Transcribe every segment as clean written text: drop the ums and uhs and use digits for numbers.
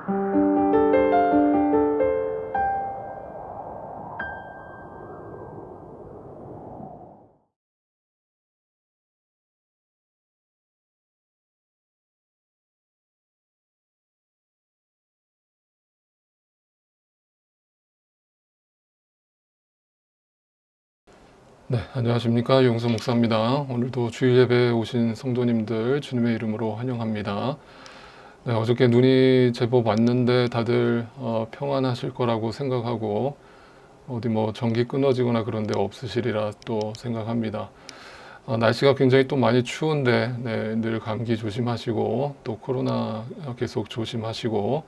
네, 안녕하십니까. 용수 목사입니다. 오늘도 주일 예배에 오신 성도님들 주님의 이름으로 환영합니다. 네, 어저께 눈이 제법 왔는데 다들 평안하실 거라고 생각하고 어디 뭐 전기 끊어지거나 그런 데 없으시리라 또 생각합니다. 날씨가 굉장히 또 많이 추운데 네, 늘 감기 조심하시고 또 코로나 계속 조심하시고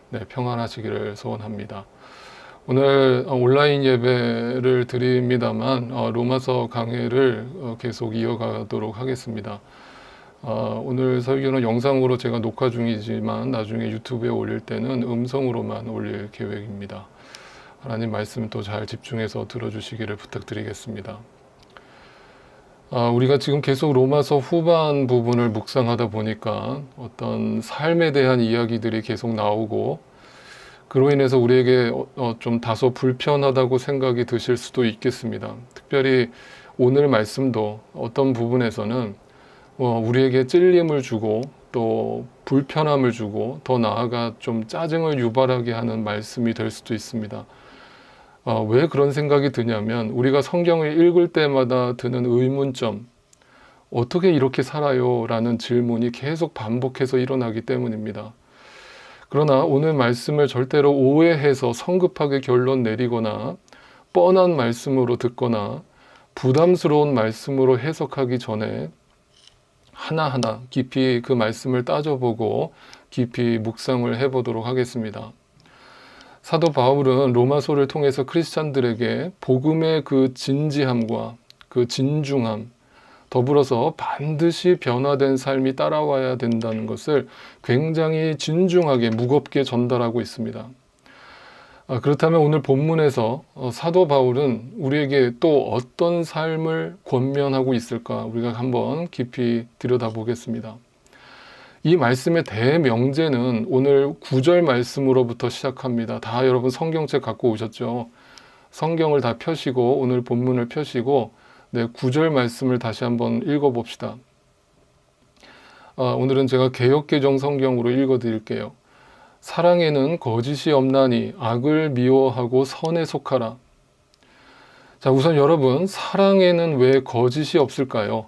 네, 평안하시기를 소원합니다. 오늘 온라인 예배를 드립니다만 로마서 강해를 계속 이어가도록 하겠습니다. 오늘 설교는 영상으로 제가 녹화 중이지만 나중에 유튜브에 올릴 때는 음성으로만 올릴 계획입니다. 하나님 말씀 또 잘 집중해서 들어주시기를 부탁드리겠습니다. 우리가 지금 계속 로마서 후반 부분을 묵상하다 보니까 어떤 삶에 대한 이야기들이 계속 나오고 그로 인해서 우리에게 좀 다소 불편하다고 생각이 드실 수도 있겠습니다. 특별히 오늘 말씀도 어떤 부분에서는 우리에게 찔림을 주고 또 불편함을 주고 더 나아가 좀 짜증을 유발하게 하는 말씀이 될 수도 있습니다. 왜 그런 생각이 드냐면 우리가 성경을 읽을 때마다 드는 의문점, 어떻게 이렇게 살아요? 라는 질문이 계속 반복해서 일어나기 때문입니다. 그러나 오늘 말씀을 절대로 오해해서 성급하게 결론 내리거나 뻔한 말씀으로 듣거나 부담스러운 말씀으로 해석하기 전에 하나하나 깊이 그 말씀을 따져보고 깊이 묵상을 해보도록 하겠습니다. 사도 바울은 로마서를 통해서 크리스찬들에게 복음의 그 진지함과 그 진중함, 더불어서 반드시 변화된 삶이 따라와야 된다는 것을 굉장히 진중하게 무겁게 전달하고 있습니다. 그렇다면 오늘 본문에서 사도 바울은 우리에게 또 어떤 삶을 권면하고 있을까 우리가 한번 깊이 들여다보겠습니다. 이 말씀의 대명제는 오늘 9절 말씀으로부터 시작합니다. 다 여러분 성경책 갖고 오셨죠? 성경을 다 펴시고 오늘 본문을 펴시고 9절 말씀을 다시 한번 읽어봅시다. 오늘은 제가 개역개정 성경으로 읽어드릴게요. 사랑에는 거짓이 없나니 악을 미워하고 선에 속하라. 자, 우선 여러분, 사랑에는 왜 거짓이 없을까요?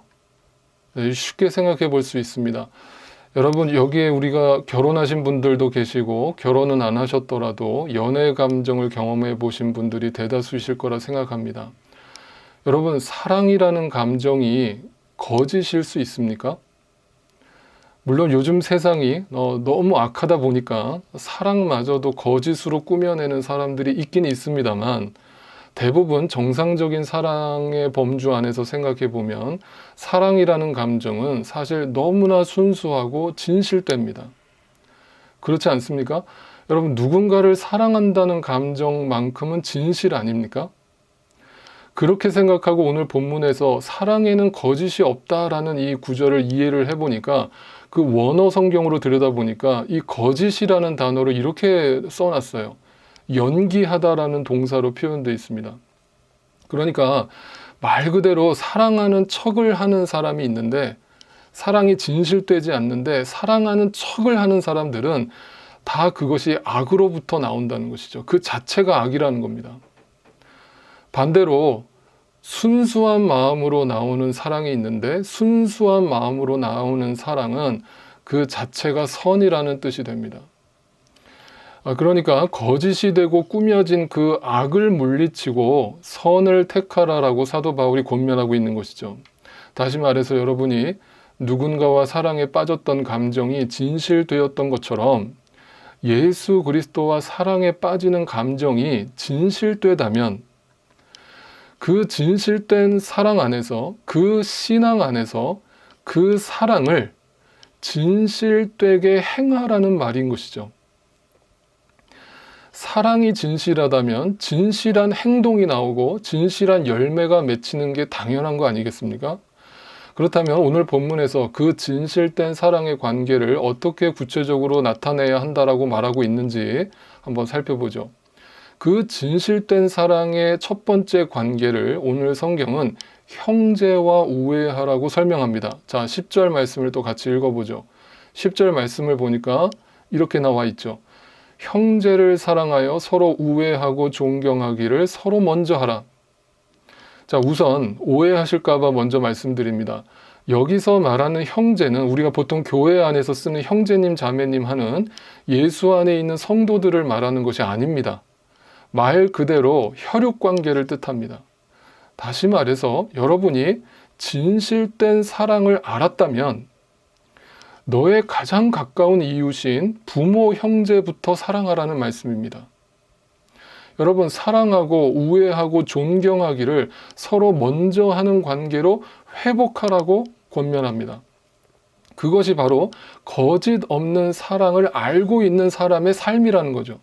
쉽게 생각해 볼 수 있습니다. 여러분, 여기에 우리가 결혼하신 분들도 계시고 결혼은 안 하셨더라도 연애 감정을 경험해 보신 분들이 대다수이실 거라 생각합니다. 여러분, 사랑이라는 감정이 거짓일 수 있습니까? 물론 요즘 세상이 너무 악하다 보니까 사랑마저도 거짓으로 꾸며내는 사람들이 있긴 있습니다만 대부분 정상적인 사랑의 범주 안에서 생각해 보면 사랑이라는 감정은 사실 너무나 순수하고 진실됩니다. 그렇지 않습니까? 여러분, 누군가를 사랑한다는 감정만큼은 진실 아닙니까? 그렇게 생각하고 오늘 본문에서 사랑에는 거짓이 없다라는 이 구절을 이해를 해보니까 그 원어 성경으로 들여다보니까 이 거짓이라는 단어를 이렇게 써놨어요. 연기하다라는 동사로 표현되어 있습니다. 그러니까 말 그대로 사랑하는 척을 하는 사람이 있는데 사랑이 진실되지 않는데 사랑하는 척을 하는 사람들은 다 그것이 악으로부터 나온다는 것이죠. 그 자체가 악이라는 겁니다. 반대로 순수한 마음으로 나오는 사랑이 있는데 순수한 마음으로 나오는 사랑은 그 자체가 선이라는 뜻이 됩니다. 그러니까 거짓이 되고 꾸며진 그 악을 물리치고 선을 택하라라고 사도 바울이 권면하고 있는 것이죠. 다시 말해서 여러분이 누군가와 사랑에 빠졌던 감정이 진실되었던 것처럼 예수 그리스도와 사랑에 빠지는 감정이 진실되다면 그 진실된 사랑 안에서 그 신앙 안에서 그 사랑을 진실되게 행하라는 말인 것이죠. 사랑이 진실하다면 진실한 행동이 나오고 진실한 열매가 맺히는 게 당연한 거 아니겠습니까? 그렇다면 오늘 본문에서 그 진실된 사랑의 관계를 어떻게 구체적으로 나타내야 한다라고 말하고 있는지 한번 살펴보죠. 그 진실된 사랑의 첫 번째 관계를 오늘 성경은 형제와 우애하라고 설명합니다. 자, 10절 말씀을 또 같이 읽어보죠. 10절 말씀을 보니까 이렇게 나와 있죠. 형제를 사랑하여 서로 우애하고 존경하기를 서로 먼저 하라. 자, 우선 오해하실까봐 먼저 말씀드립니다. 여기서 말하는 형제는 우리가 보통 교회 안에서 쓰는 형제님, 자매님 하는 예수 안에 있는 성도들을 말하는 것이 아닙니다. 말 그대로 혈육 관계를 뜻합니다. 다시 말해서 여러분이 진실된 사랑을 알았다면 너의 가장 가까운 이웃인 부모, 형제부터 사랑하라는 말씀입니다. 여러분, 사랑하고 우애하고 존경하기를 서로 먼저 하는 관계로 회복하라고 권면합니다. 그것이 바로 거짓 없는 사랑을 알고 있는 사람의 삶이라는 거죠.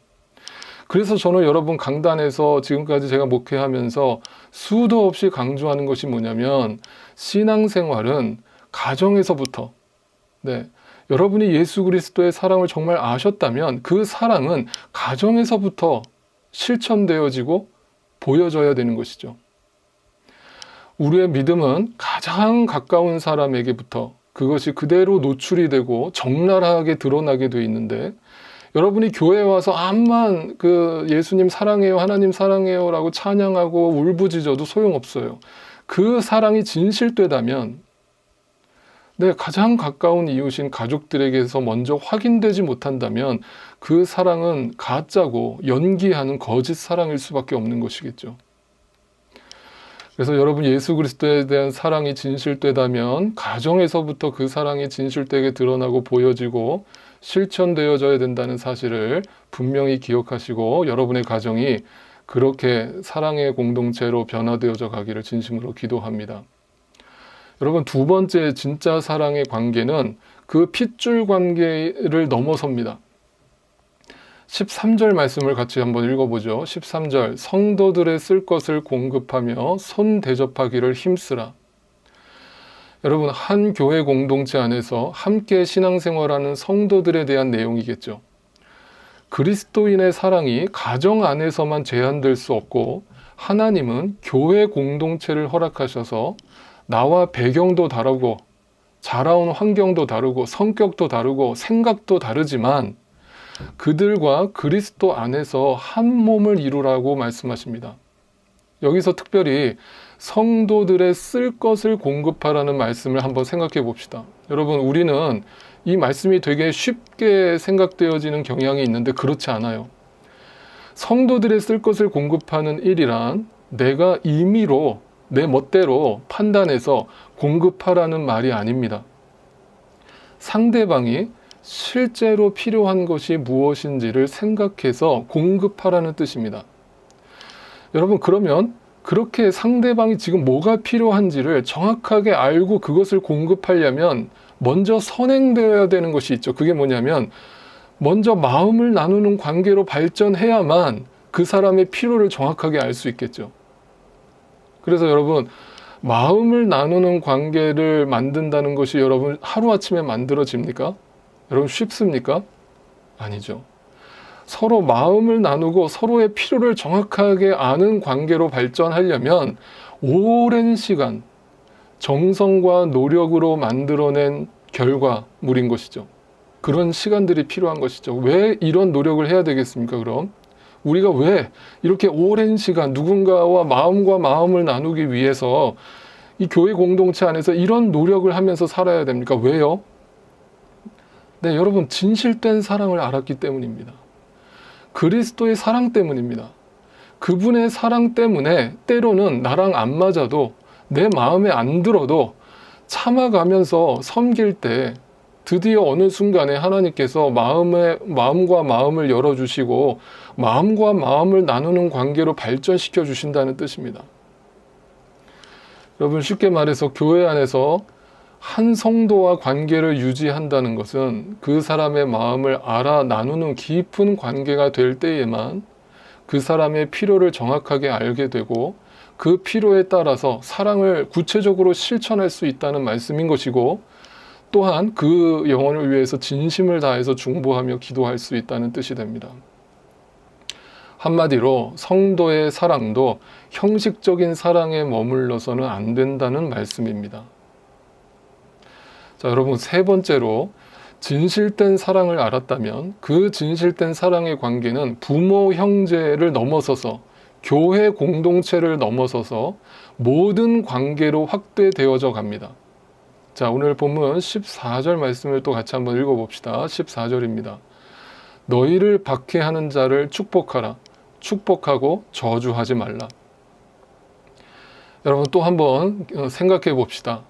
그래서 저는 여러분 강단에서 지금까지 제가 목회하면서 수도 없이 강조하는 것이 뭐냐면 신앙생활은 가정에서부터 여러분이 예수 그리스도의 사랑을 정말 아셨다면 그 사랑은 가정에서부터 실천되어지고 보여져야 되는 것이죠. 우리의 믿음은 가장 가까운 사람에게부터 그것이 그대로 노출이 되고 적나라하게 드러나게 돼 있는데 여러분이 교회에 와서 암만 그 예수님 사랑해요, 하나님 사랑해요 라고 찬양하고 울부짖어도 소용없어요. 그 사랑이 진실되다면 가장 가까운 이웃인 가족들에게서 먼저 확인되지 못한다면 그 사랑은 가짜고 연기하는 거짓 사랑일 수밖에 없는 것이겠죠. 그래서 여러분 예수 그리스도에 대한 사랑이 진실되다면 가정에서부터 그 사랑이 진실되게 드러나고 보여지고 실천되어져야 된다는 사실을 분명히 기억하시고 여러분의 가정이 그렇게 사랑의 공동체로 변화되어져 가기를 진심으로 기도합니다. 여러분 두 번째 진짜 사랑의 관계는 그 핏줄 관계를 넘어섭니다. 13절 말씀을 같이 한번 읽어보죠. 13절 성도들의 쓸 것을 공급하며 손 대접하기를 힘쓰라. 여러분 한 교회 공동체 안에서 함께 신앙생활하는 성도들에 대한 내용이겠죠. 그리스도인의 사랑이 가정 안에서만 제한될 수 없고 하나님은 교회 공동체를 허락하셔서 나와 배경도 다르고 자라온 환경도 다르고 성격도 다르고 생각도 다르지만 그들과 그리스도 안에서 한 몸을 이루라고 말씀하십니다. 여기서 특별히 성도들의 쓸 것을 공급하라는 말씀을 한번 생각해 봅시다. 여러분 우리는 이 말씀이 되게 쉽게 생각되어지는 경향이 있는데 그렇지 않아요. 성도들의 쓸 것을 공급하는 일이란 내가 임의로 내 멋대로 판단해서 공급하라는 말이 아닙니다. 상대방이 실제로 필요한 것이 무엇인지를 생각해서 공급하라는 뜻입니다. 여러분 그러면 그렇게 상대방이 지금 뭐가 필요한지를 정확하게 알고 그것을 공급하려면 먼저 선행되어야 되는 것이 있죠. 그게 뭐냐면 먼저 마음을 나누는 관계로 발전해야만 그 사람의 필요를 정확하게 알 수 있겠죠. 그래서 여러분 마음을 나누는 관계를 만든다는 것이 여러분 하루아침에 만들어집니까? 여러분 쉽습니까? 아니죠. 서로 마음을 나누고 서로의 필요를 정확하게 아는 관계로 발전하려면 오랜 시간 정성과 노력으로 만들어낸 결과물인 것이죠. 그런 시간들이 필요한 것이죠. 왜 이런 노력을 해야 되겠습니까? 그럼 우리가 왜 이렇게 오랜 시간 누군가와 마음과 마음을 나누기 위해서 이 교회 공동체 안에서 이런 노력을 하면서 살아야 됩니까? 왜요? 여러분 진실된 사랑을 알았기 때문입니다. 그리스도의 사랑 때문입니다. 그분의 사랑 때문에 때로는 나랑 안 맞아도 내 마음에 안 들어도 참아가면서 섬길 때 드디어 어느 순간에 하나님께서 마음과 마음을 열어주시고 마음과 마음을 나누는 관계로 발전시켜 주신다는 뜻입니다. 여러분 쉽게 말해서 교회 안에서 한 성도와 관계를 유지한다는 것은 그 사람의 마음을 알아 나누는 깊은 관계가 될 때에만 그 사람의 필요를 정확하게 알게 되고 그 필요에 따라서 사랑을 구체적으로 실천할 수 있다는 말씀인 것이고, 또한 그 영혼을 위해서 진심을 다해서 중보하며 기도할 수 있다는 뜻이 됩니다. 한마디로 성도의 사랑도 형식적인 사랑에 머물러서는 안 된다는 말씀입니다. 자, 여러분, 세 번째로 진실된 사랑을 알았다면 그 진실된 사랑의 관계는 부모, 형제를 넘어서서 교회 공동체를 넘어서서 모든 관계로 확대되어져 갑니다. 자, 오늘 본문 14절 말씀을 또 같이 한번 읽어봅시다. 14절입니다. 너희를 박해하는 자를 축복하라. 축복하고 저주하지 말라. 여러분, 또 한번 생각해 봅시다.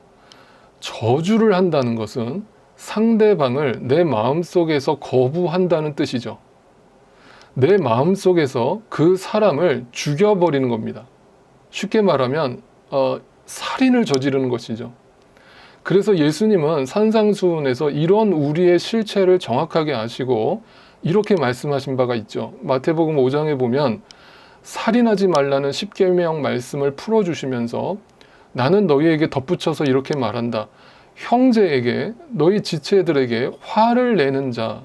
저주를 한다는 것은 상대방을 내 마음속에서 거부한다는 뜻이죠. 내 마음속에서 그 사람을 죽여버리는 겁니다. 쉽게 말하면 살인을 저지르는 것이죠. 그래서 예수님은 산상수훈에서 이런 우리의 실체를 정확하게 아시고 이렇게 말씀하신 바가 있죠. 마태복음 5장에 보면 살인하지 말라는 십계명 말씀을 풀어주시면서 나는 너희에게 덧붙여서 이렇게 말한다. 형제에게, 너희 지체들에게 화를 내는 자,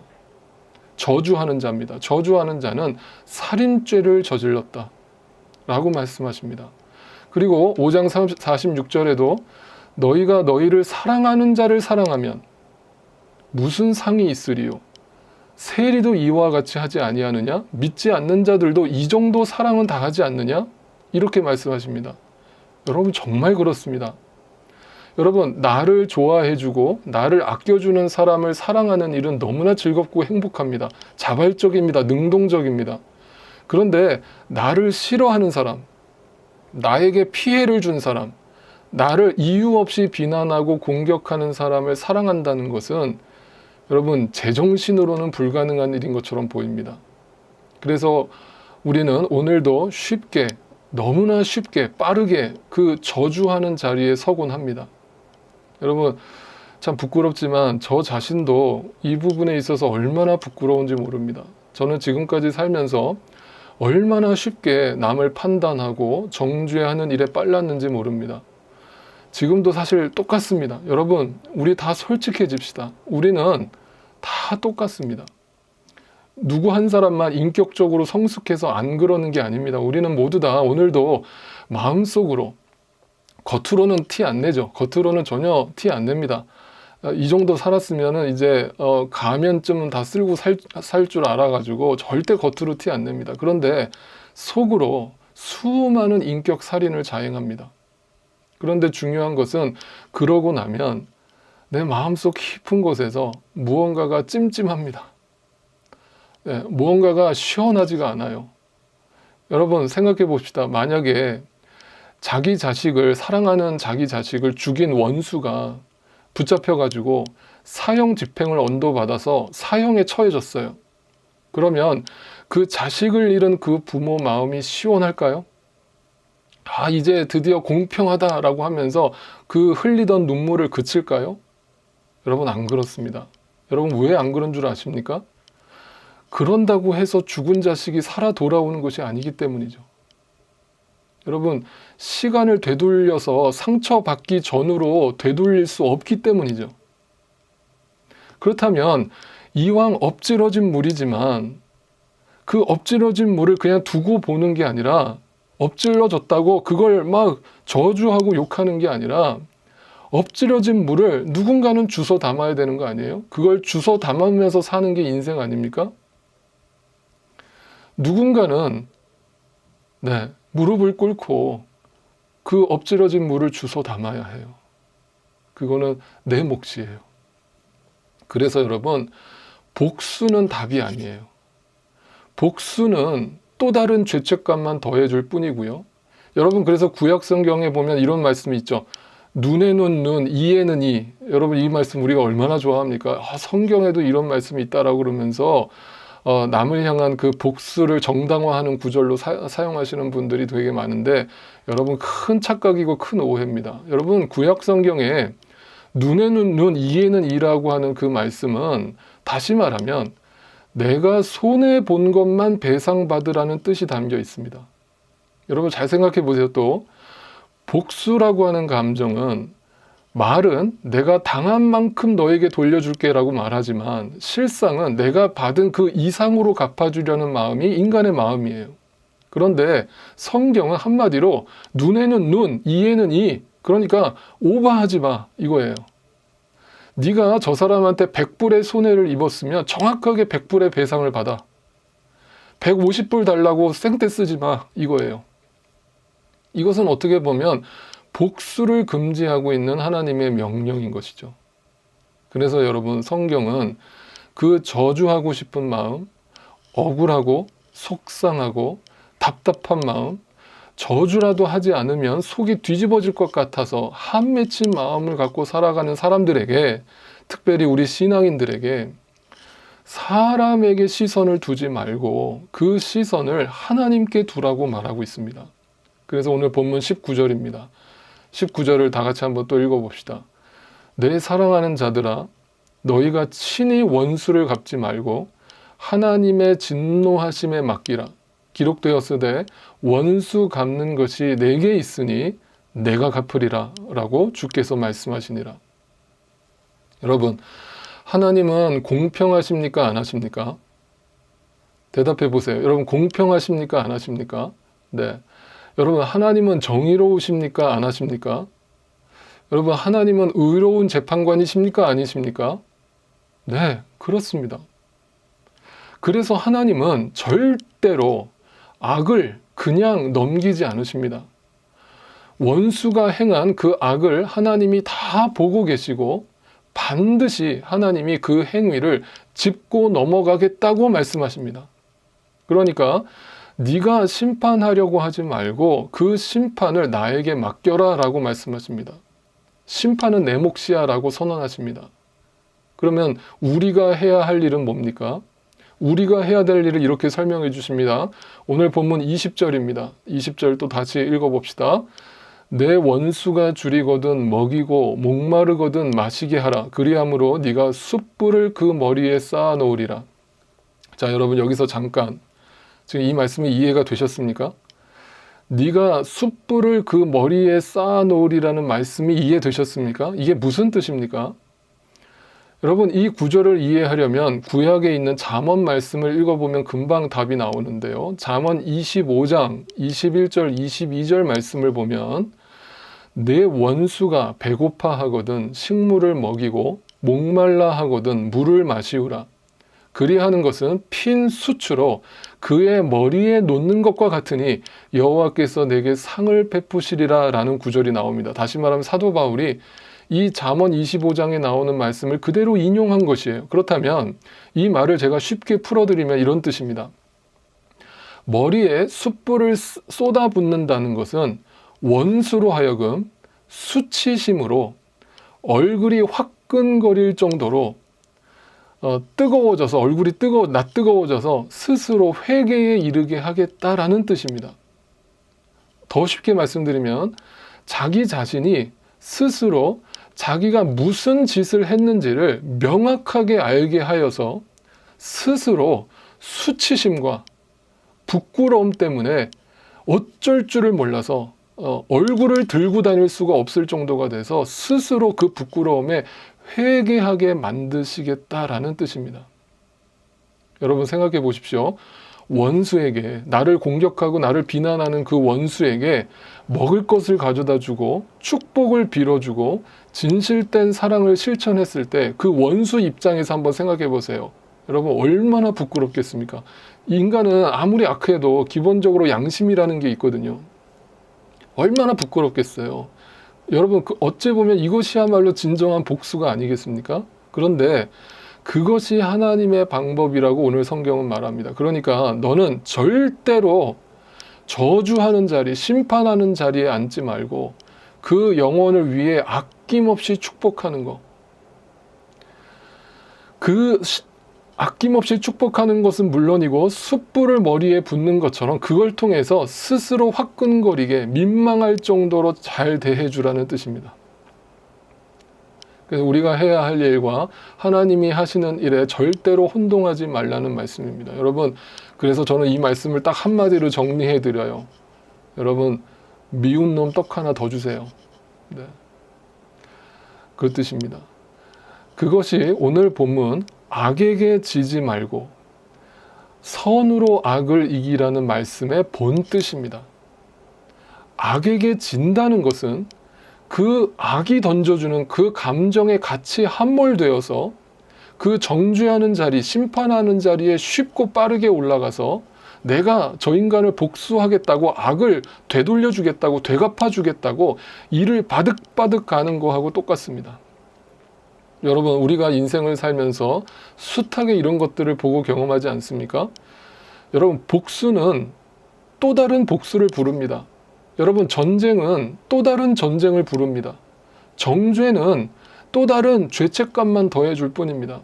저주하는 자입니다. 저주하는 자는 살인죄를 저질렀다 라고 말씀하십니다. 그리고 5장 46절에도 너희가 너희를 사랑하는 자를 사랑하면 무슨 상이 있으리요? 세리도 이와 같이 하지 아니하느냐? 믿지 않는 자들도 이 정도 사랑은 다 하지 않느냐? 이렇게 말씀하십니다. 여러분, 정말 그렇습니다. 여러분, 나를 좋아해주고 나를 아껴주는 사람을 사랑하는 일은 너무나 즐겁고 행복합니다. 자발적입니다. 능동적입니다. 그런데 나를 싫어하는 사람, 나에게 피해를 준 사람, 나를 이유 없이 비난하고 공격하는 사람을 사랑한다는 것은 여러분, 제정신으로는 불가능한 일인 것처럼 보입니다. 그래서 우리는 오늘도 쉽게, 너무나 쉽게, 빠르게 그 저주하는 자리에 서곤 합니다. 여러분, 참 부끄럽지만 저 자신도 이 부분에 있어서 얼마나 부끄러운지 모릅니다. 저는 지금까지 살면서 얼마나 쉽게 남을 판단하고 정죄하는 일에 빨랐는지 모릅니다. 지금도 사실 똑같습니다. 여러분, 우리 다 솔직해집시다. 우리는 다 똑같습니다. 누구 한 사람만 인격적으로 성숙해서 안 그러는 게 아닙니다. 우리는 모두 다 오늘도 마음속으로, 겉으로는 티 안 내죠. 겉으로는 전혀 티 안 냅니다. 이 정도 살았으면 이제 가면쯤은 다 쓸고 살 줄 알아가지고 절대 겉으로 티 안 냅니다. 그런데 속으로 수많은 인격 살인을 자행합니다. 그런데 중요한 것은 그러고 나면 내 마음속 깊은 곳에서 무언가가 찜찜합니다. 네, 무언가가 시원하지가 않아요. 여러분, 생각해 봅시다. 만약에 자기 자식을, 사랑하는 자기 자식을 죽인 원수가 붙잡혀가지고 사형 집행을 언도받아서 사형에 처해졌어요. 그러면 그 자식을 잃은 그 부모 마음이 시원할까요? 아, 이제 드디어 공평하다라고 하면서 그 흘리던 눈물을 그칠까요? 여러분, 안 그렇습니다. 여러분, 왜 안 그런 줄 아십니까? 그런다고 해서 죽은 자식이 살아 돌아오는 것이 아니기 때문이죠. 여러분, 시간을 되돌려서 상처받기 전으로 되돌릴 수 없기 때문이죠. 그렇다면 이왕 엎질러진 물이지만 그 엎질러진 물을 그냥 두고 보는 게 아니라, 엎질러졌다고 그걸 막 저주하고 욕하는 게 아니라 엎질러진 물을 누군가는 주워 담아야 되는 거 아니에요? 그걸 주워 담으면서 사는 게 인생 아닙니까? 누군가는 무릎을 꿇고 그 엎질러진 물을 주워 담아야 해요. 그거는 내 몫이에요. 그래서 여러분, 복수는 답이 아니에요. 복수는 또 다른 죄책감만 더해줄 뿐이고요. 여러분, 그래서 구약 성경에 보면 이런 말씀이 있죠. 눈에는 눈, 이에는 이. 여러분, 이 말씀 우리가 얼마나 좋아합니까? 성경에도 이런 말씀이 있다라고 그러면서 남을 향한 그 복수를 정당화하는 구절로 사용하시는 분들이 되게 많은데, 여러분, 큰 착각이고 큰 오해입니다. 여러분, 구약 성경에 눈에는 눈, 이에는 이라고 하는 그 말씀은 다시 말하면 내가 손해 본 것만 배상받으라는 뜻이 담겨 있습니다. 여러분 잘 생각해 보세요. 또 복수라고 하는 감정은 말은 내가 당한 만큼 너에게 돌려줄게 라고 말하지만 실상은 내가 받은 그 이상으로 갚아주려는 마음이 인간의 마음이에요. 그런데 성경은 한마디로 눈에는 눈, 이에는 이, 그러니까 오버하지 마 이거예요. 네가 저 사람한테 100불의 손해를 입었으면 정확하게 100불의 배상을 받아. 150불 달라고 생떼 쓰지 마 이거예요. 이것은 어떻게 보면 복수를 금지하고 있는 하나님의 명령인 것이죠. 그래서 여러분 성경은 그 저주하고 싶은 마음, 억울하고 속상하고 답답한 마음, 저주라도 하지 않으면 속이 뒤집어질 것 같아서 한 맺힌 마음을 갖고 살아가는 사람들에게, 특별히 우리 신앙인들에게 사람에게 시선을 두지 말고 그 시선을 하나님께 두라고 말하고 있습니다. 그래서 오늘 본문 19절입니다. 19절을 다 같이 한번 또 읽어봅시다. 내 사랑하는 자들아, 너희가 친히 원수를 갚지 말고 하나님의 진노하심에 맡기라. 기록되었으되 원수 갚는 것이 내게 있으니 내가 갚으리라 라고 주께서 말씀하시니라. 여러분, 하나님은 공평하십니까? 안 하십니까? 대답해 보세요. 여러분, 공평하십니까? 안 하십니까? 네. 여러분, 하나님은 정의로우십니까? 안 하십니까? 여러분, 하나님은 의로운 재판관이십니까? 아니십니까? 네, 그렇습니다. 그래서 하나님은 절대로 악을 그냥 넘기지 않으십니다. 원수가 행한 그 악을 하나님이 다 보고 계시고 반드시 하나님이 그 행위를 짚고 넘어가겠다고 말씀하십니다. 그러니까 네가 심판하려고 하지 말고 그 심판을 나에게 맡겨라 라고 말씀하십니다. 심판은 내 몫이야 라고 선언하십니다. 그러면 우리가 해야 할 일은 뭡니까? 우리가 해야 될 일을 이렇게 설명해 주십니다. 오늘 본문 20절입니다. 20절 또 다시 읽어봅시다. 내 원수가 줄이거든 먹이고 목마르거든 마시게 하라. 그리함으로 네가 숯불을 그 머리에 쌓아 놓으리라. 자, 여러분 여기서 잠깐 지금 이 말씀이 이해가 되셨습니까? 네가 숯불을 그 머리에 쌓아 놓으리라는 말씀이 이해되셨습니까? 이게 무슨 뜻입니까? 여러분 이 구절을 이해하려면 구약에 있는 잠언 말씀을 읽어보면 금방 답이 나오는데요. 잠언 25장 21절 22절 말씀을 보면 내 원수가 배고파 하거든 식물을 먹이고 목말라 하거든 물을 마시우라. 그리하는 것은 핀 수추로 그의 머리에 놓는 것과 같으니 여호와께서 내게 상을 베푸시리라 라는 구절이 나옵니다. 다시 말하면 사도 바울이 이 잠언 25장에 나오는 말씀을 그대로 인용한 것이에요. 그렇다면 이 말을 제가 쉽게 풀어드리면 이런 뜻입니다. 머리에 숯불을 쏟아붓는다는 것은 원수로 하여금 수치심으로 얼굴이 화끈거릴 정도로 뜨거워져서 얼굴이 뜨거워져서 스스로 회개에 이르게 하겠다라는 뜻입니다. 더 쉽게 말씀드리면 자기 자신이 스스로 자기가 무슨 짓을 했는지를 명확하게 알게 하여서 스스로 수치심과 부끄러움 때문에 어쩔 줄을 몰라서 얼굴을 들고 다닐 수가 없을 정도가 돼서 스스로 그 부끄러움에 회개하게 만드시겠다라는 뜻입니다. 여러분 생각해 보십시오. 원수에게, 나를 공격하고 나를 비난하는 그 원수에게 먹을 것을 가져다 주고 축복을 빌어주고 진실된 사랑을 실천했을 때 그 원수 입장에서 한번 생각해 보세요. 여러분 얼마나 부끄럽겠습니까? 인간은 아무리 악해도 기본적으로 양심이라는 게 있거든요. 얼마나 부끄럽겠어요. 여러분 어찌 보면 이것이야말로 진정한 복수가 아니겠습니까? 그런데 그것이 하나님의 방법이라고 오늘 성경은 말합니다. 그러니까 너는 절대로 저주하는 자리, 심판하는 자리에 앉지 말고 그 영혼을 위해 아낌없이 축복하는 것. 아낌없이 축복하는 것은 물론이고 숯불을 머리에 붓는 것처럼 그걸 통해서 스스로 화끈거리게 민망할 정도로 잘 대해주라는 뜻입니다. 그래서 우리가 해야 할 일과 하나님이 하시는 일에 절대로 혼동하지 말라는 말씀입니다. 여러분, 그래서 저는 이 말씀을 딱 한마디로 정리해 드려요. 여러분, 미운 놈 떡 하나 더 주세요. 네. 그 뜻입니다. 그것이 오늘 본문 악에게 지지 말고 선으로 악을 이기라는 말씀의 본 뜻입니다. 악에게 진다는 것은 그 악이 던져주는 그 감정에 같이 함몰되어서 그 정죄하는 자리, 심판하는 자리에 쉽고 빠르게 올라가서 내가 저 인간을 복수하겠다고, 악을 되돌려주겠다고, 되갚아주겠다고 이를 바득바득 가는 거하고 똑같습니다. 여러분, 우리가 인생을 살면서 숱하게 이런 것들을 보고 경험하지 않습니까? 여러분, 복수는 또 다른 복수를 부릅니다. 여러분, 전쟁은 또 다른 전쟁을 부릅니다. 정죄는 또 다른 죄책감만 더해줄 뿐입니다.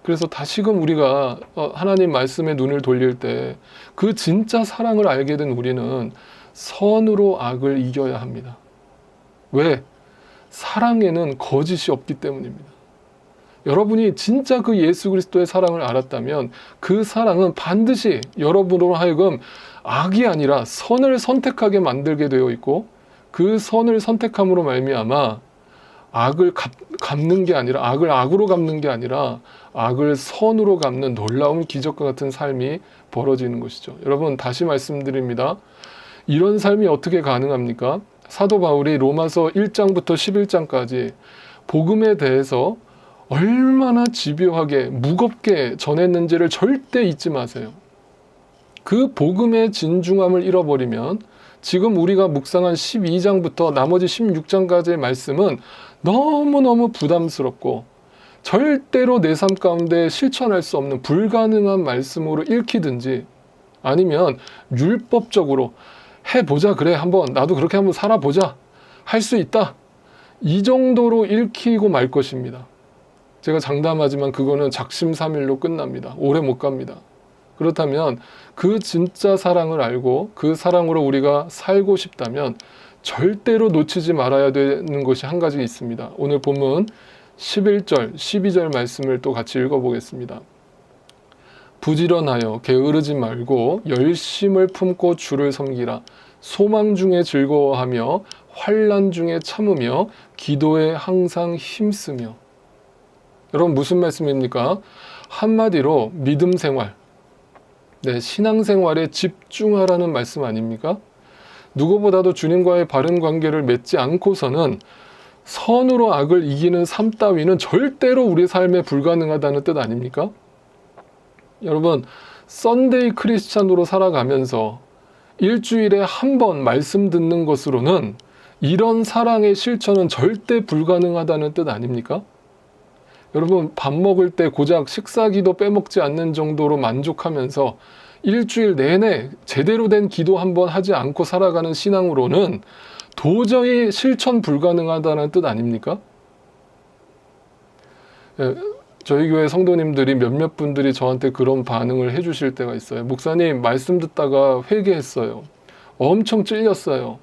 그래서 다시금 우리가 하나님 말씀에 눈을 돌릴 때 그 진짜 사랑을 알게 된 우리는 선으로 악을 이겨야 합니다. 왜? 사랑에는 거짓이 없기 때문입니다. 여러분이 진짜 그 예수 그리스도의 사랑을 알았다면 그 사랑은 반드시 여러분으로 하여금 악이 아니라 선을 선택하게 만들게 되어 있고, 그 선을 선택함으로 말미암아 악을 갚는 게 아니라, 악을 악으로 갚는 게 아니라 악을 선으로 갚는 놀라운 기적과 같은 삶이 벌어지는 것이죠. 여러분, 다시 말씀드립니다. 이런 삶이 어떻게 가능합니까? 사도 바울이 로마서 1장부터 11장까지 복음에 대해서 얼마나 집요하게 무겁게 전했는지를 절대 잊지 마세요. 그 복음의 진중함을 잃어버리면 지금 우리가 묵상한 12장부터 나머지 16장까지의 말씀은 너무너무 부담스럽고 절대로 내 삶 가운데 실천할 수 없는 불가능한 말씀으로 읽히든지, 아니면 율법적으로 해보자, 그래 한번 나도 그렇게 한번 살아보자, 할 수 있다, 이 정도로 읽히고 말 것입니다. 제가 장담하지만 그거는 작심삼일로 끝납니다. 오래 못 갑니다. 그렇다면 그 진짜 사랑을 알고 그 사랑으로 우리가 살고 싶다면 절대로 놓치지 말아야 되는 것이 한 가지 있습니다. 오늘 본문 11절, 12절 말씀을 또 같이 읽어보겠습니다. 부지런하여 게으르지 말고 열심을 품고 주를 섬기라. 소망 중에 즐거워하며 환난 중에 참으며 기도에 항상 힘쓰며. 여러분, 무슨 말씀입니까? 한마디로 믿음 생활, 신앙생활에 집중하라는 말씀 아닙니까? 누구보다도 주님과의 바른 관계를 맺지 않고서는 선으로 악을 이기는 삶 따위는 절대로 우리 삶에 불가능하다는 뜻 아닙니까? 여러분, 썬데이 크리스찬으로 살아가면서 일주일에 한 번 말씀 듣는 것으로는 이런 사랑의 실천은 절대 불가능하다는 뜻 아닙니까? 여러분, 밥 먹을 때 고작 식사기도 빼먹지 않는 정도로 만족하면서 일주일 내내 제대로 된 기도 한 번 하지 않고 살아가는 신앙으로는 도저히 실천 불가능하다는 뜻 아닙니까? 저희 교회 성도님들이 몇몇 분들이 저한테 그런 반응을 해주실 때가 있어요. 목사님, 말씀 듣다가 회개했어요. 엄청 찔렸어요.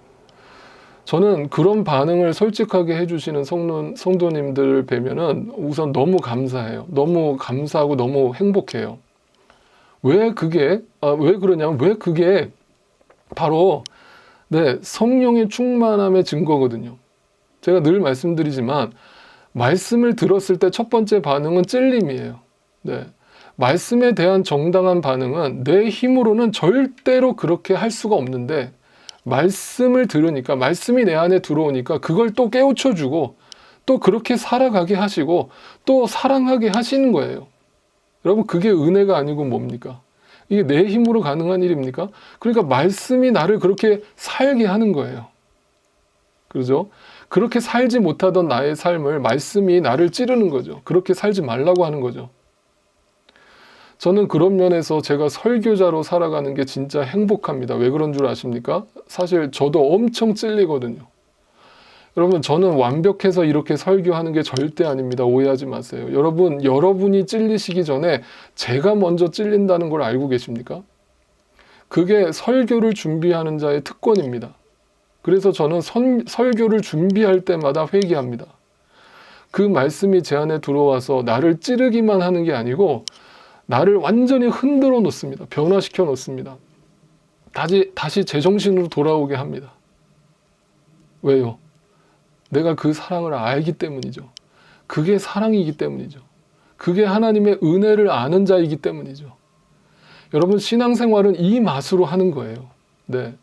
저는 그런 반응을 솔직하게 해주시는 성도님들 뵈면은 우선 너무 감사해요. 너무 감사하고 너무 행복해요. 왜 그러냐면, 왜 그게 바로 성령의 충만함의 증거거든요. 제가 늘 말씀드리지만 말씀을 들었을 때 첫 번째 반응은 찔림이에요. 말씀에 대한 정당한 반응은 내 힘으로는 절대로 그렇게 할 수가 없는데, 말씀을 들으니까, 말씀이 내 안에 들어오니까 그걸 또 깨우쳐주고 또 그렇게 살아가게 하시고 또 사랑하게 하시는 거예요. 여러분, 그게 은혜가 아니고 뭡니까? 이게 내 힘으로 가능한 일입니까? 그러니까 말씀이 나를 그렇게 살게 하는 거예요. 그렇죠? 그렇게 살지 못하던 나의 삶을 말씀이 나를 찌르는 거죠. 그렇게 살지 말라고 하는 거죠. 저는 그런 면에서 제가 설교자로 살아가는 게 진짜 행복합니다. 왜 그런 줄 아십니까? 사실 저도 엄청 찔리거든요. 여러분, 저는 완벽해서 이렇게 설교하는 게 절대 아닙니다. 오해하지 마세요. 여러분이 찔리시기 전에 제가 먼저 찔린다는 걸 알고 계십니까? 그게 설교를 준비하는 자의 특권입니다. 그래서 저는 설교를 준비할 때마다 회개합니다. 그 말씀이 제 안에 들어와서 나를 찌르기만 하는 게 아니고 나를 완전히 흔들어 놓습니다. 변화시켜 놓습니다. 다시 제정신으로 돌아오게 합니다. 왜요? 내가 그 사랑을 알기 때문이죠. 그게 사랑이기 때문이죠. 그게 하나님의 은혜를 아는 자이기 때문이죠. 여러분, 신앙생활은 이 맛으로 하는 거예요. 네.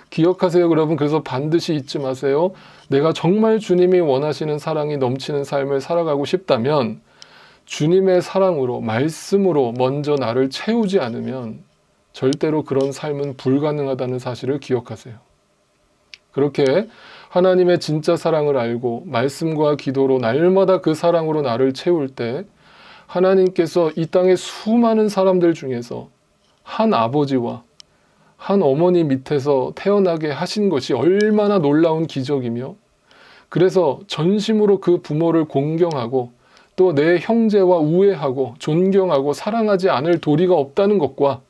기억하세요, 여러분. 그래서 반드시 잊지 마세요. 내가 정말 주님이 원하시는 사랑이 넘치는 삶을 살아가고 싶다면 주님의 사랑으로, 말씀으로 먼저 나를 채우지 않으면 절대로 그런 삶은 불가능하다는 사실을 기억하세요. 그렇게 하나님의 진짜 사랑을 알고 말씀과 기도로 날마다 그 사랑으로 나를 채울 때 하나님께서 이 땅의 수많은 사람들 중에서 한 아버지와 한 어머니 밑에서 태어나게 하신 것이 얼마나 놀라운 기적이며, 그래서 전심으로 그 부모를 공경하고 또 내 형제와 우애하고 존경하고 사랑하지 않을 도리가 없다는 것과,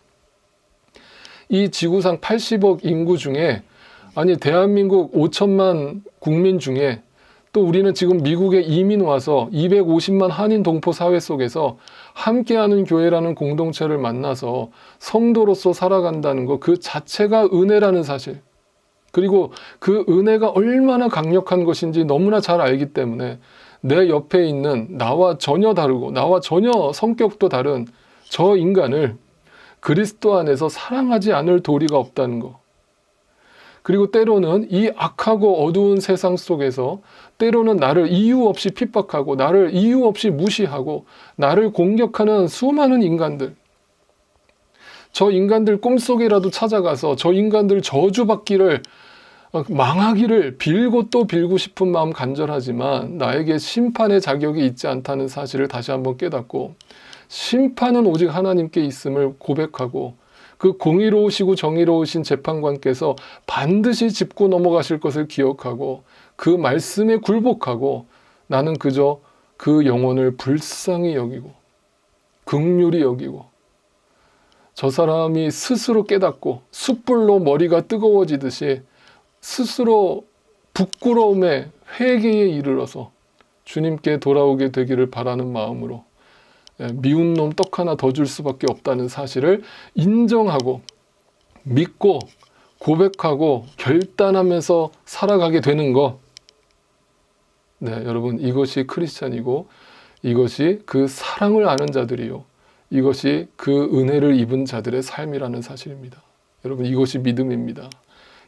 이 지구상 80억 인구 중에, 아니 대한민국 5천만 국민 중에 또 우리는 지금 미국에 이민 와서 250만 한인 동포 사회 속에서 함께하는 교회라는 공동체를 만나서 성도로서 살아간다는 것, 그 자체가 은혜라는 사실, 그리고 그 은혜가 얼마나 강력한 것인지 너무나 잘 알기 때문에 내 옆에 있는 나와 전혀 다르고 나와 전혀 성격도 다른 저 인간을 그리스도 안에서 사랑하지 않을 도리가 없다는 것, 그리고 때로는 이 악하고 어두운 세상 속에서 때로는 나를 이유 없이 핍박하고 나를 이유 없이 무시하고 나를 공격하는 수많은 인간들, 저 인간들 꿈속에라도 찾아가서 저 인간들 저주받기를, 망하기를 빌고 또 빌고 싶은 마음 간절하지만 나에게 심판의 자격이 있지 않다는 사실을 다시 한번 깨닫고, 심판은 오직 하나님께 있음을 고백하고 그 공의로우시고 정의로우신 재판관께서 반드시 짚고 넘어가실 것을 기억하고 그 말씀에 굴복하고, 나는 그저 그 영혼을 불쌍히 여기고 긍휼히 여기고, 저 사람이 스스로 깨닫고 숯불로 머리가 뜨거워지듯이 스스로 부끄러움에 회개에 이르러서 주님께 돌아오게 되기를 바라는 마음으로 미운 놈 떡 하나 더 줄 수밖에 없다는 사실을 인정하고 믿고 고백하고 결단하면서 살아가게 되는 것. 네, 여러분, 이것이 크리스찬이고 이것이 그 사랑을 아는 자들이요, 이것이 그 은혜를 입은 자들의 삶이라는 사실입니다. 여러분, 이것이 믿음입니다.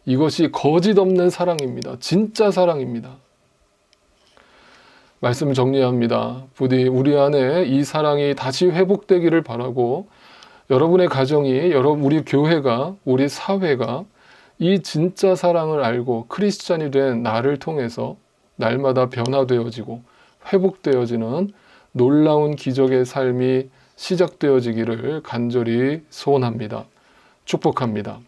이것이 거짓 없는 사랑입니다. 진짜 사랑입니다. 말씀을 정리합니다. 부디 우리 안에 이 사랑이 다시 회복되기를 바라고, 여러분의 가정이, 우리 교회가, 우리 사회가 이 진짜 사랑을 알고 크리스찬이 된 나를 통해서 날마다 변화되어지고 회복되어지는 놀라운 기적의 삶이 시작되어지기를 간절히 소원합니다. 축복합니다.